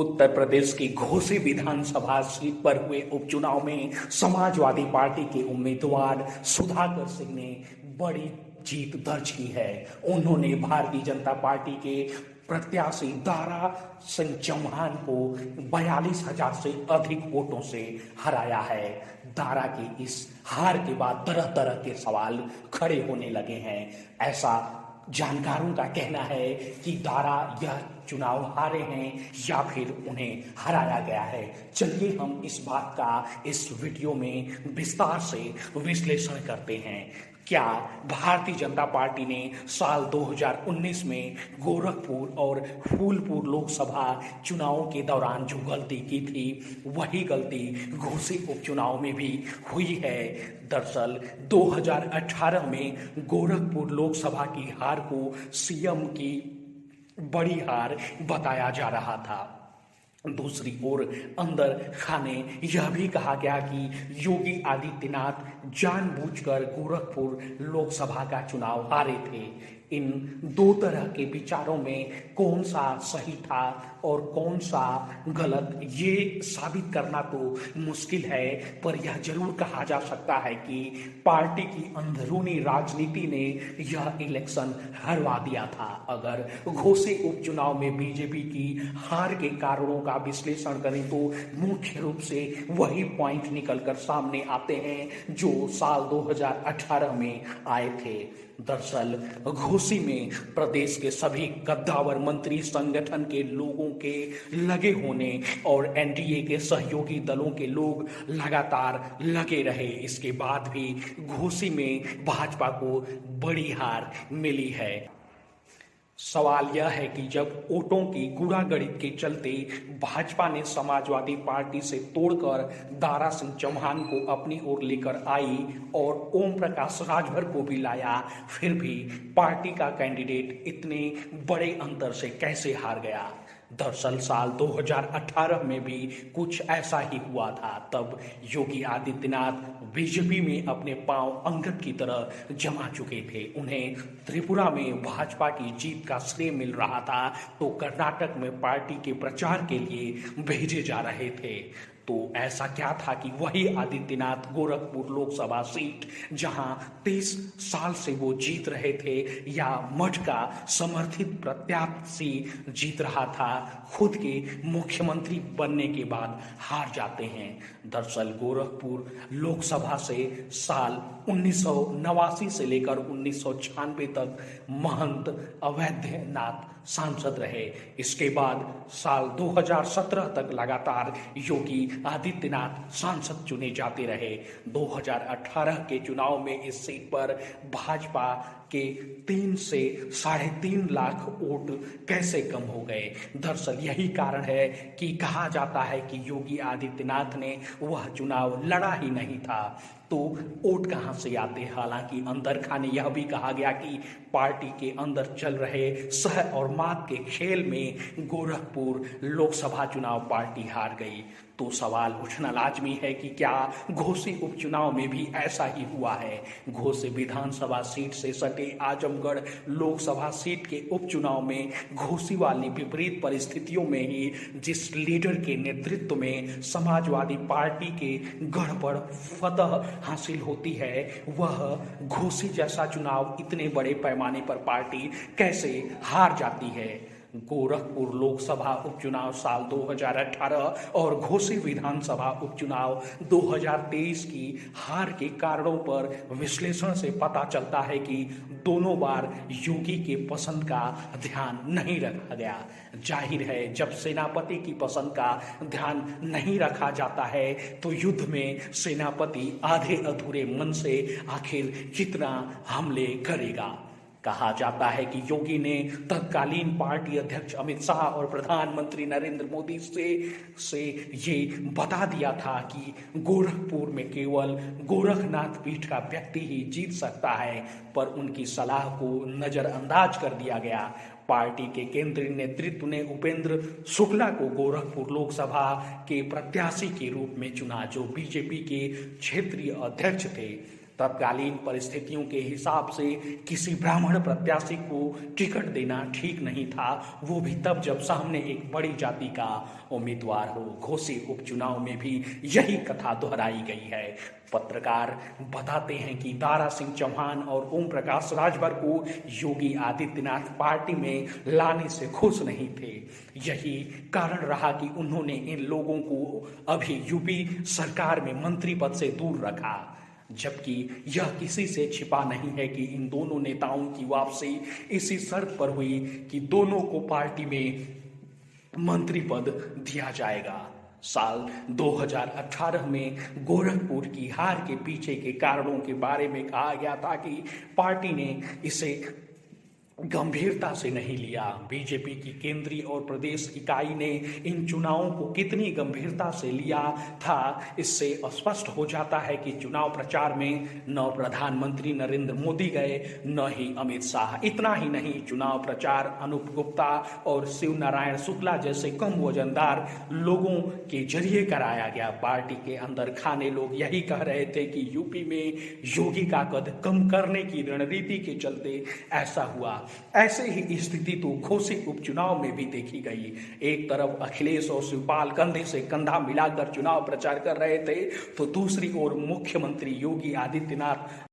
उत्तर प्रदेश की घोसी विधानसभा सीट पर हुए उपचुनाव में समाजवादी पार्टी के उम्मीदवार सुधाकर सिंह ने बड़ी जीत दर्ज की है। उन्होंने भारतीय जनता पार्टी के प्रत्याशी दारा सिंह चौहान को 42,000 से अधिक वोटों से हराया है। दारा की इस हार के बाद तरह तरह के सवाल खड़े होने लगे हैं। ऐसा जानकारों का कहना है कि दारा यह चुनाव हारे हैं या फिर उन्हें हराया गया है। चलिए हम इस बात का इस वीडियो में विस्तार से विश्लेषण करते हैं। क्या भारतीय जनता पार्टी ने साल 2019 में गोरखपुर और फूलपुर लोकसभा चुनावों के दौरान जो गलती की थी वही गलती घोसी उपचुनाव में भी हुई है? दरअसल 2018 में गोरखपुर लोकसभा की हार को सीएम की बड़ी हार बताया जा रहा था। दूसरी ओर अंदर खाने यह भी कहा गया कि योगी आदित्यनाथ जानबूझकर गोरखपुर लोकसभा का चुनाव हारे थे। इन दो तरह के विचारों में कौन सा सही था और कौन सा गलत, ये साबित करना तो मुश्किल है, पर यह जरूर कहा जा सकता है कि पार्टी की अंदरूनी राजनीति ने यह इलेक्शन हरवा दिया था। अगर घोसी उपचुनाव में बीजेपी की हार के कारणों का विश्लेषण करें तो मुख्य रूप से वही पॉइंट निकलकर सामने आते हैं जो साल 2018 में आए थे। दरअसल घोसी में प्रदेश के सभी कद्दावर मंत्री संगठन के लोगों के लगे होने और एनडीए के सहयोगी दलों के लोग लगातार लगे रहे। इसके बाद भी घोसी में भाजपा को बड़ी हार मिली है। सवाल यह है कि जब वोटों की गुणागणित के चलते भाजपा ने समाजवादी पार्टी से तोड़कर दारा सिंह चौहान को अपनी ओर लेकर आई और ओम प्रकाश राजभर को भी लाया, फिर भी पार्टी का कैंडिडेट इतने बड़े अंतर से कैसे हार गया? दरअसल साल 2018 में भी कुछ ऐसा ही हुआ था। तब योगी आदित्यनाथ बीजेपी में अपने पांव अंगद की तरह जमा चुके थे। उन्हें त्रिपुरा में भाजपा की जीत का श्रेय मिल रहा था तो कर्नाटक में पार्टी के प्रचार के लिए भेजे जा रहे थे। तो ऐसा क्या था कि वही आदित्यनाथ गोरखपुर लोकसभा सीट जहां 30 साल से वो जीत रहे थे या मठ का समर्थित प्रत्याशी जीत रहा था, खुद के मुख्यमंत्री बनने के बाद हार जाते हैं। दरअसल गोरखपुर लोकसभा से साल 1989 से लेकर 1996 तक महंत अवैधनाथ सांसद रहे। इसके बाद साल 2017 तक लगातार योगी आदित्यनाथ सांसद चुने जाते रहे। 2018 के चुनाव में इस सीट पर भाजपा के 3 से 3.5 लाख वोट कैसे कम हो गए? दरअसल यही कारण है कि कहा जाता है कि योगी आदित्यनाथ ने वह चुनाव लड़ा ही नहीं था, तो वोट कहां से आते? हालांकि अंदर खाने यह भी कहा गया कि पार्टी के अंदर चल रहे सह और मात के खेल में गोरखपुर लोकसभा चुनाव पार्टी हार गई। तो सवाल उठना लाजमी है कि क्या घोसी उपचुनाव में भी ऐसा ही हुआ है? घोसी विधानसभा सीट से सटे आजमगढ़ लोकसभा सीट के उपचुनाव में घोसी वाली विपरीत परिस्थितियों में ही जिस लीडर के नेतृत्व में समाजवादी पार्टी के गढ़ फतह हासिल होती है, वह घोसी जैसा चुनाव इतने बड़े पैमाने पर पार्टी कैसे हार जाती है? गोरखपुर लोकसभा उपचुनाव साल 2018 और घोसी विधानसभा उपचुनाव 2023 की हार के कारणों पर विश्लेषण से पता चलता है कि दोनों बार योगी के पसंद का ध्यान नहीं रखा गया। जाहिर है, जब सेनापति की पसंद का ध्यान नहीं रखा जाता है तो युद्ध में सेनापति आधे अधूरे मन से आखिर कितना हमले करेगा। कहा जाता है कि योगी ने तत्कालीन पार्टी अध्यक्ष अमित शाह और प्रधानमंत्री नरेंद्र मोदी से ये बता दिया था कि गोरखपुर में केवल गोरखनाथ पीठ का व्यक्ति ही जीत सकता है, पर उनकी सलाह को नजरअंदाज कर दिया गया। पार्टी के केंद्रीय नेतृत्व ने उपेंद्र शुक्ला को गोरखपुर लोकसभा के प्रत्याशी के रूप में चुना, जो बीजेपी के क्षेत्रीय अध्यक्ष थे। तत्कालीन परिस्थितियों के हिसाब से किसी ब्राह्मण प्रत्याशी को टिकट देना ठीक नहीं था, वो भी तब जब सामने एक बड़ी जाति का उम्मीदवार हो। घोसी उपचुनाव में भी यही कथा दोहराई गई है। पत्रकार बताते हैं कि दारा सिंह चौहान और ओम प्रकाश राजभर को योगी आदित्यनाथ पार्टी में लाने से खुश नहीं थे। यही कारण रहा कि उन्होंने इन लोगों को अभी यूपी सरकार में मंत्री पद से दूर रखा, जबकि यह किसी से छिपा नहीं है कि इन दोनों नेताओं की वापसी इसी शर्त पर हुई कि दोनों को पार्टी में मंत्री पद दिया जाएगा। साल 2018 में गोरखपुर की हार के पीछे के कारणों के बारे में कहा गया था कि पार्टी ने इसे गंभीरता से नहीं लिया। बीजेपी की केंद्रीय और प्रदेश इकाई ने इन चुनावों को कितनी गंभीरता से लिया था, इससे स्पष्ट हो जाता है कि चुनाव प्रचार में न प्रधानमंत्री नरेंद्र मोदी गए न ही अमित शाह। इतना ही नहीं, चुनाव प्रचार अनूप गुप्ता और शिव नारायण शुक्ला जैसे कम वजनदार लोगों के जरिए कराया गया। पार्टी के अंदर खाने लोग यही कह रहे थे कि यूपी में योगी का कद कम करने की रणनीति के चलते ऐसा हुआ। ऐसे ही स्थिति तो घोसी उपचुनाव में भी देखी गई। एक तरफ अखिलेश और शिवपाल कंधे से कंधा मिलाकर चुनाव प्रचार कर रहे थे, तो दूसरी ओर मुख्यमंत्री योगी आदित्यनाथ